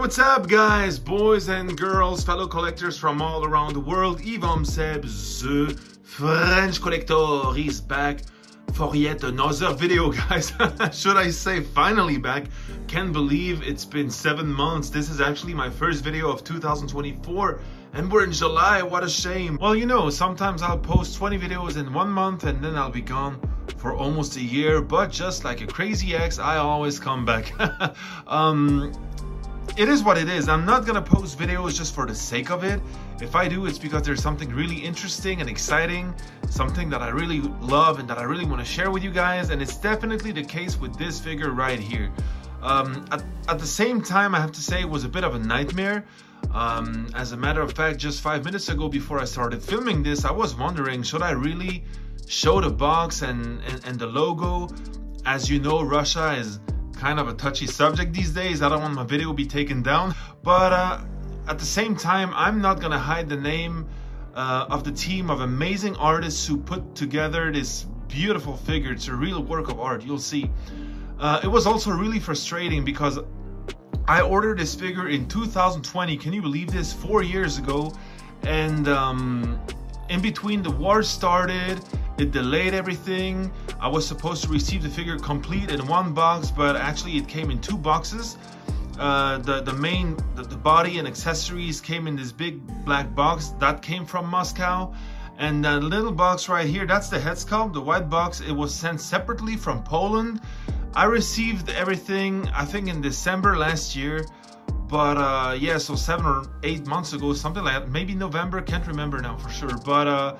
what's up guys, boys and girls, fellow collectors from all around the world. Yvan Seb, the French collector, is back for yet another video, guys. Should I say finally back? Can't believe it's been 7 months. This is actually my first video of 2024 and we're in July. What a shame. Well, you know, sometimes I'll post 20 videos in 1 month and then I'll be gone for almost a year, but just like a crazy ex, I always come back. It is what it is. I'm not gonna post videos just for the sake of it. If I do, it's because there's something really interesting and exciting, something that I really love and that I really want to share with you guys, and it's definitely the case with this figure right here. At the same time, I have to say it was a bit of a nightmare. As a matter of fact, just 5 minutes ago before I started filming this, I was wondering, should I really show the box and the logo? As you know, Russia is kind of a touchy subject these days. I don't want my video to be taken down, but at the same time, I'm not gonna hide the name of the team of amazing artists who put together this beautiful figure. It's a real work of art, you'll see. It was also really frustrating because I ordered this figure in 2020. Can you believe this? 4 years ago. And in between, the war started. It delayed everything. I was supposed to receive the figure complete in 1 box, but actually it came in 2 boxes. The body and accessories came in this big black box that came from Moscow. And that little box right here, that's the head sculpt. The white box, it was sent separately from Poland. I received everything, I think in December last year. But yeah, so 7 or 8 months ago, something like that. Maybe November, can't remember now for sure. But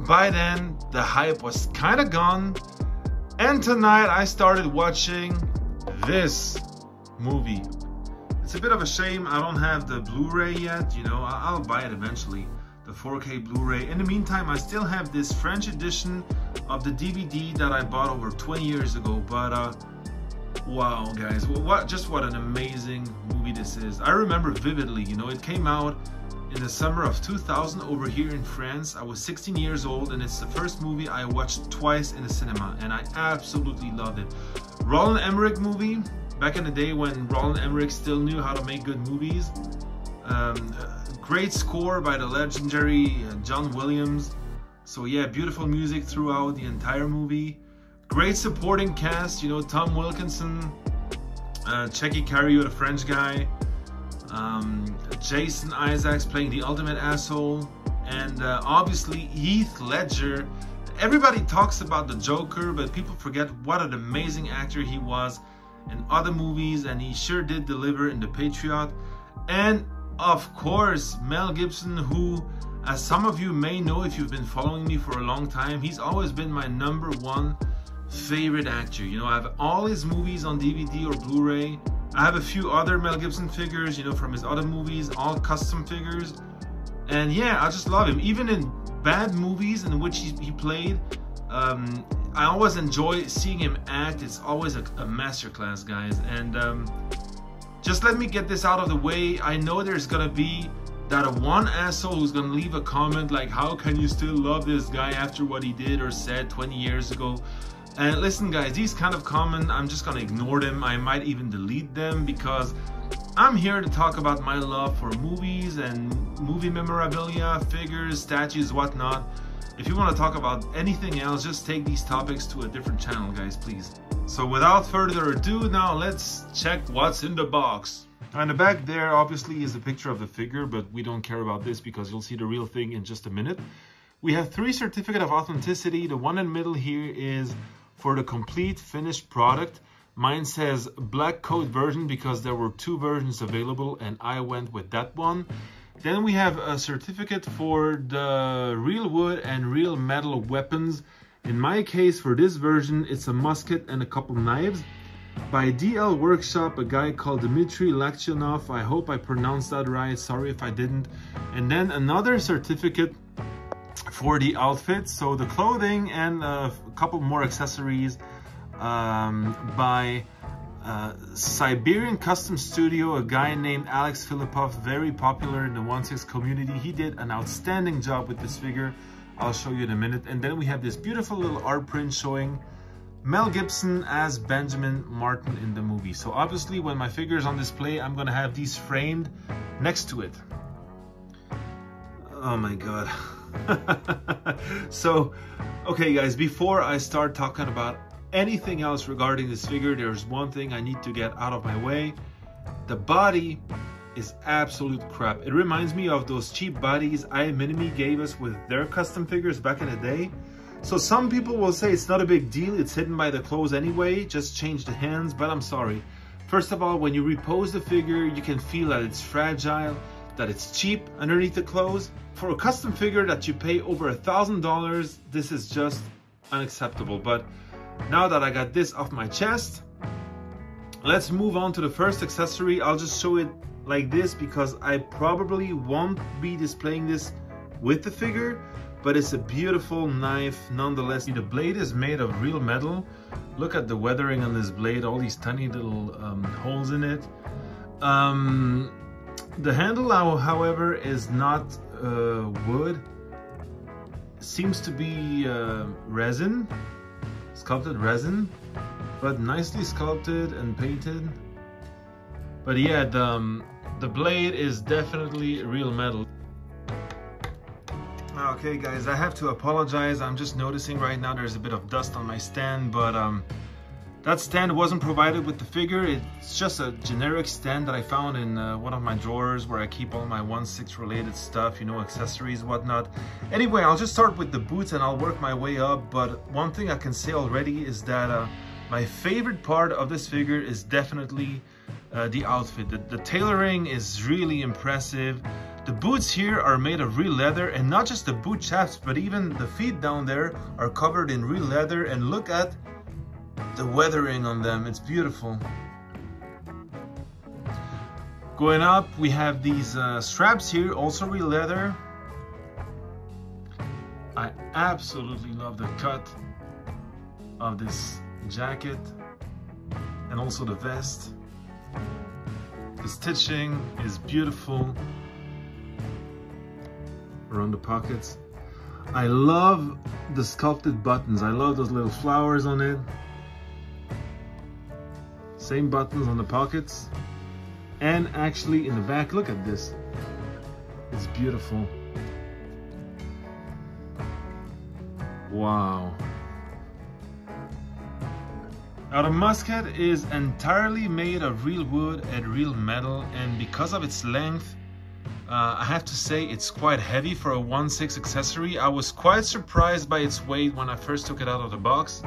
by then, the hype was kind of gone. And tonight, I started watching this movie. It's a bit of a shame I don't have the Blu-ray yet. You know, I'll buy it eventually, the 4K Blu-ray. In the meantime, I still have this French edition of the DVD that I bought over 20 years ago. But wow, guys, what an amazing movie this is. I remember vividly, you know, it came out in the summer of 2000 over here in France. I was 16 years old and it's the first movie I watched twice in the cinema and I absolutely loved it. Roland Emmerich movie, back in the day when Roland Emmerich still knew how to make good movies. Great score by the legendary John Williams. So yeah, beautiful music throughout the entire movie. Great supporting cast, you know, Tom Wilkinson, Checky Cario, the French guy, Jason Isaacs playing the ultimate asshole, and obviously Heath Ledger. Everybody talks about the Joker, but people forget what an amazing actor he was in other movies, and he sure did deliver in the Patriot. And of course, Mel Gibson, who, as some of you may know if you've been following me for a long time, he's always been my #1 favorite actor. You know, I have all his movies on DVD or Blu-ray. I have a few other Mel Gibson figures, you know, from his other movies, all custom figures. And yeah, I just love him. Even in bad movies in which he played, I always enjoy seeing him act. It's always a masterclass, guys. And just let me get this out of the way. I know there's gonna be that one asshole who's gonna leave a comment like, how can you still love this guy after what he did or said 20 years ago? And listen guys, these kind of comments, I'm just gonna ignore them. I might even delete them because I'm here to talk about my love for movies and movie memorabilia, figures, statues, whatnot. If you want to talk about anything else, just take these topics to a different channel, guys, please. So without further ado, now let's check what's in the box. On the back there obviously is a picture of the figure, but we don't care about this because you'll see the real thing in just a minute. We have 3 certificates of authenticity. The one in the middle here is for the complete finished product. Mine says black coat version because there were 2 versions available and I went with that one. Then we have a certificate for the real wood and real metal weapons. In my case, for this version, it's a musket and a couple knives by DL Workshop, a guy called Dmitry Laktionov. I hope I pronounced that right, sorry if I didn't. And then another certificate for the outfit, so the clothing and a couple more accessories by Siberian Custom Studio, a guy named Alex Filipov, very popular in the 1/6 community. He did an outstanding job with this figure. I'll show you in a minute. And then we have this beautiful little art print showing Mel Gibson as Benjamin Martin in the movie. So obviously when my figure is on display, I'm gonna have these framed next to it. Oh my God. So, okay guys, before I start talking about anything else regarding this figure, there's one thing I need to get out of my way. The body is absolute crap. It reminds me of those cheap bodies iMinimi gave us with their custom figures back in the day. So some people will say it's not a big deal, it's hidden by the clothes anyway, just change the hands, but I'm sorry. First of all, when you repose the figure, you can feel that it's fragile, that it's cheap underneath the clothes. For a custom figure that you pay over $1,000, this is just unacceptable. But now that I got this off my chest, let's move on to the first accessory. I'll just show it like this because I probably won't be displaying this with the figure, but it's a beautiful knife nonetheless. The blade is made of real metal. Look at the weathering on this blade, all these tiny little holes in it. The handle, however, is not wood. It seems to be resin, sculpted resin, but nicely sculpted and painted. But yeah, the blade is definitely real metal. Okay guys, I have to apologize. I'm just noticing right now there's a bit of dust on my stand, but that stand wasn't provided with the figure. It's just a generic stand that I found in one of my drawers where I keep all my 1/6 related stuff, you know, accessories, whatnot. Anyway, I'll just start with the boots and I'll work my way up. But one thing I can say already is that my favorite part of this figure is definitely the outfit. The tailoring is really impressive. The boots here are made of real leather, and not just the boot shafts, but even the feet down there are covered in real leather. And look at the weathering on them, it's beautiful. Going up, we have these straps here, also real leather. I absolutely love the cut of this jacket and also the vest. The stitching is beautiful around the pockets. I love the sculpted buttons. I love those little flowers on it. Same buttons on the pockets. And actually in the back, look at this. It's beautiful. Wow. Now the musket is entirely made of real wood and real metal, and because of its length, I have to say it's quite heavy for a 1/6 accessory. I was quite surprised by its weight when I first took it out of the box.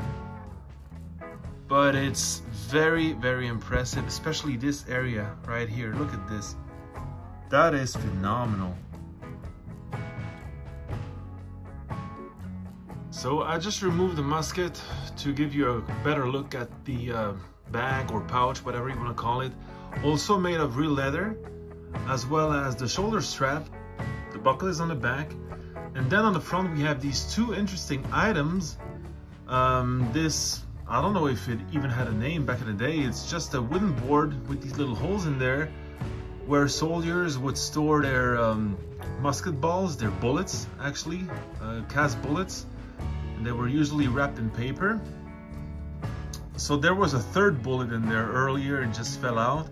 But it's very, very impressive, especially this area right here. Look at this. That is phenomenal. So I just removed the musket to give you a better look at the bag or pouch, whatever you want to call it. Also made of real leather, as well as the shoulder strap. The buckle is on the back. And then on the front we have these two interesting items. This, I don't know if it even had a name back in the day. It's just a wooden board with these little holes in there where soldiers would store their musket balls, their bullets actually, cast bullets. And they were usually wrapped in paper. So there was a third bullet in there earlier, it just fell out.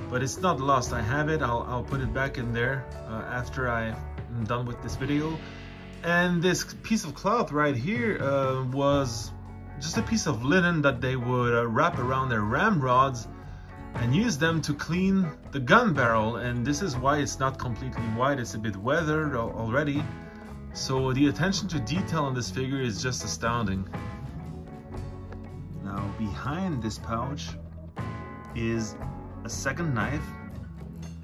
But it's not lost, I have it. I'll put it back in there after I'm done with this video. And this piece of cloth right here was just a piece of linen that they would wrap around their ramrods and use them to clean the gun barrel. And this is why it's not completely white, it's a bit weathered already. So the attention to detail on this figure is just astounding. Now behind this pouch is a second knife.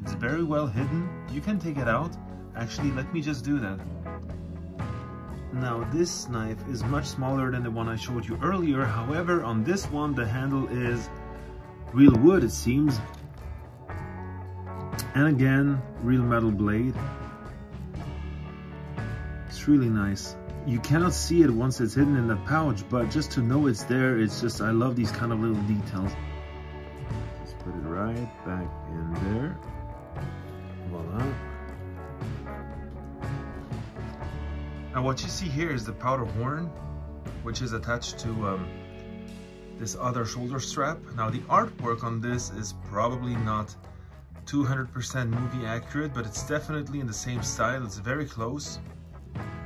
It's very well hidden. You can take it out. Actually, let me just do that. Now this knife is much smaller than the one I showed you earlier. However, on this one the handle is real wood, it seems. And again, real metal blade. It's really nice. You cannot see it once it's hidden in the pouch, but just to know it's there, it's just, I love these kind of little details. Just put it right back in there. Voila. Now what you see here is the powder horn, which is attached to this other shoulder strap. Now the artwork on this is probably not 200% movie accurate, but it's definitely in the same style. It's very close.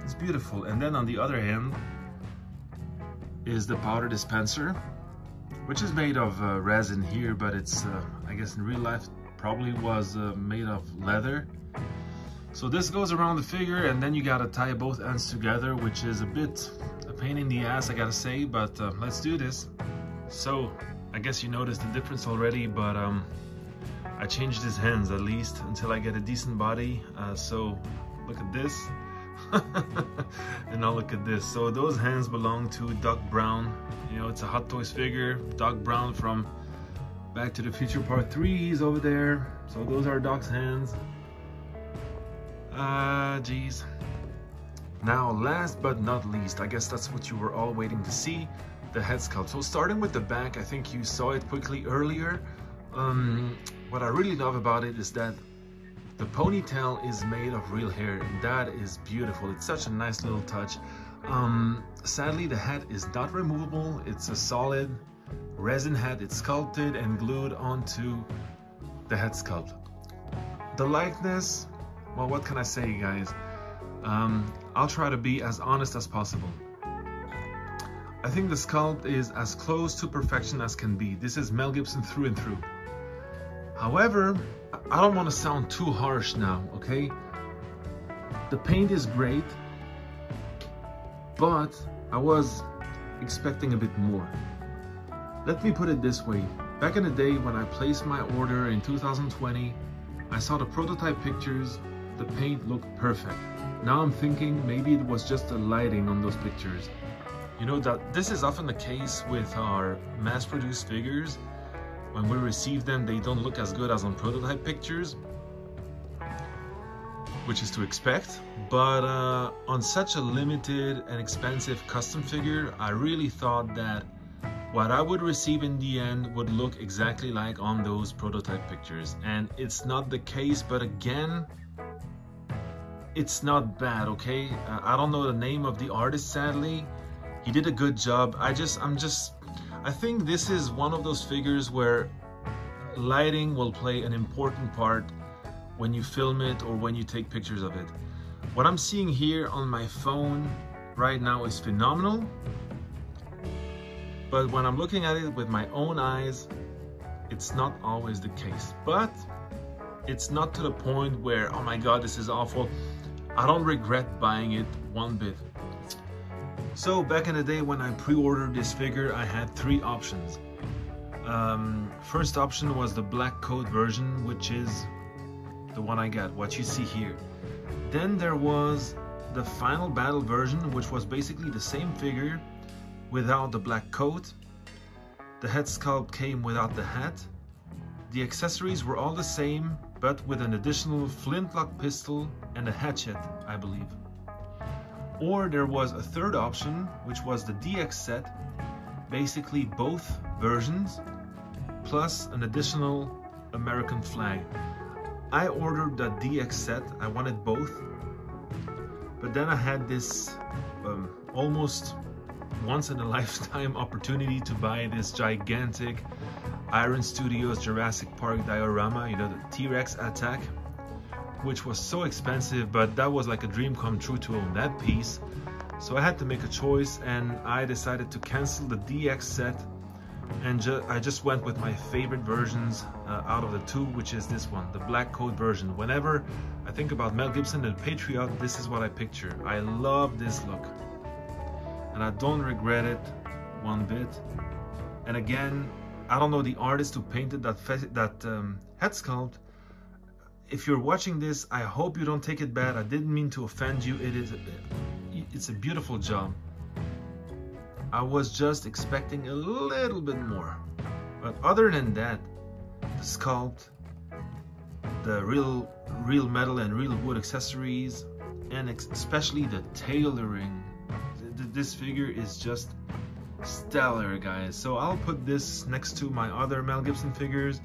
It's beautiful. And then on the other hand is the powder dispenser, which is made of resin here, but it's I guess in real life probably was made of leather. So this goes around the figure, and then you gotta tie both ends together, which is a bit a pain in the ass, I gotta say, but let's do this. So I guess you noticed the difference already, but I changed his hands at least until I get a decent body. So look at this. And now look at this. So those hands belong to Doc Brown. You know, it's a Hot Toys figure. Doc Brown from Back to the Future Part 3, he's over there. So those are Doc's hands. Geez. Now, last but not least, I guess that's what you were all waiting to see, the head sculpt. So starting with the back, I think you saw it quickly earlier. What I really love about it is that the ponytail is made of real hair, and that is beautiful. It's such a nice little touch. Sadly, the hat is not removable. It's a solid resin hat. It's sculpted and glued onto the head sculpt. The likeness, well, what can I say, guys? I'll try to be as honest as possible. I think the sculpt is as close to perfection as can be. This is Mel Gibson through and through. However, I don't want to sound too harsh now, okay? The paint is great, but I was expecting a bit more. Let me put it this way. Back in the day when I placed my order in 2020, I saw the prototype pictures, the paint looked perfect. Now I'm thinking maybe it was just the lighting on those pictures. You know that this is often the case with our mass-produced figures. When we receive them, they don't look as good as on prototype pictures, which is to expect. But on such a limited and expensive custom figure, I really thought that what I would receive in the end would look exactly like on those prototype pictures. And it's not the case, but again, it's not bad, okay? I don't know the name of the artist, sadly. He did a good job. I think this is one of those figures where lighting will play an important part when you film it or when you take pictures of it. What I'm seeing here on my phone right now is phenomenal, but when I'm looking at it with my own eyes, it's not always the case. But it's not to the point where, oh my god, this is awful. I don't regret buying it one bit. So back in the day when I pre-ordered this figure, I had three options. First option was the black coat version, which is the one I got, what you see here. Then there was the final battle version, which was basically the same figure without the black coat. The head sculpt came without the hat. The accessories were all the same, but with an additional flintlock pistol and a hatchet, I believe. Or there was a third option, which was the DX set, basically both versions, plus an additional American flag. I ordered the DX set, I wanted both, but then I had this almost once in a lifetime opportunity to buy this gigantic Iron Studios Jurassic Park diorama, you know, the T-Rex attack, which was so expensive, but that was like a dream come true to own that piece. So I had to make a choice, and I decided to cancel the DX set, and I just went with my favorite versions out of the two, which is this one, the black coat version. Whenever I think about Mel Gibson and Patriot, this is what I picture. I love this look, and I don't regret it one bit. And again, I don't know the artist who painted that head sculpt. If you're watching this, I hope you don't take it bad. I didn't mean to offend you. It's a beautiful job. I was just expecting a little bit more. But other than that, the sculpt, the real metal and real wood accessories, and especially the tailoring, this figure is just stellar, guys. So I'll put this next to my other Mel Gibson figures.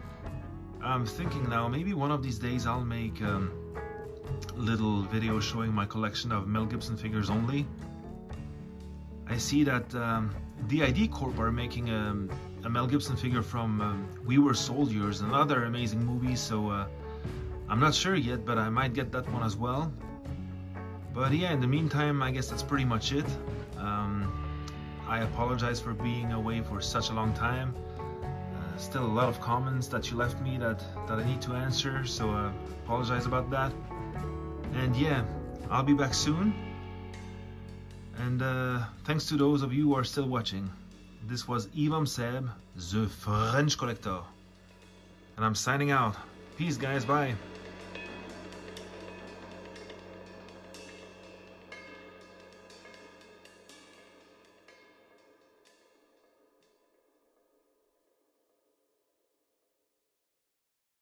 I'm thinking now, maybe one of these days I'll make a little video showing my collection of Mel Gibson figures only. I see that DID Corp are making a Mel Gibson figure from We Were Soldiers, another amazing movie, so I'm not sure yet, but I might get that one as well. But yeah, in the meantime, I guess that's pretty much it. I apologize for being away for such a long time. Still a lot of comments that you left me that I need to answer, so I apologize about that. And yeah, I'll be back soon. And thanks to those of you who are still watching. This was Ivam Seb, the French Collector. And I'm signing out. Peace guys, bye.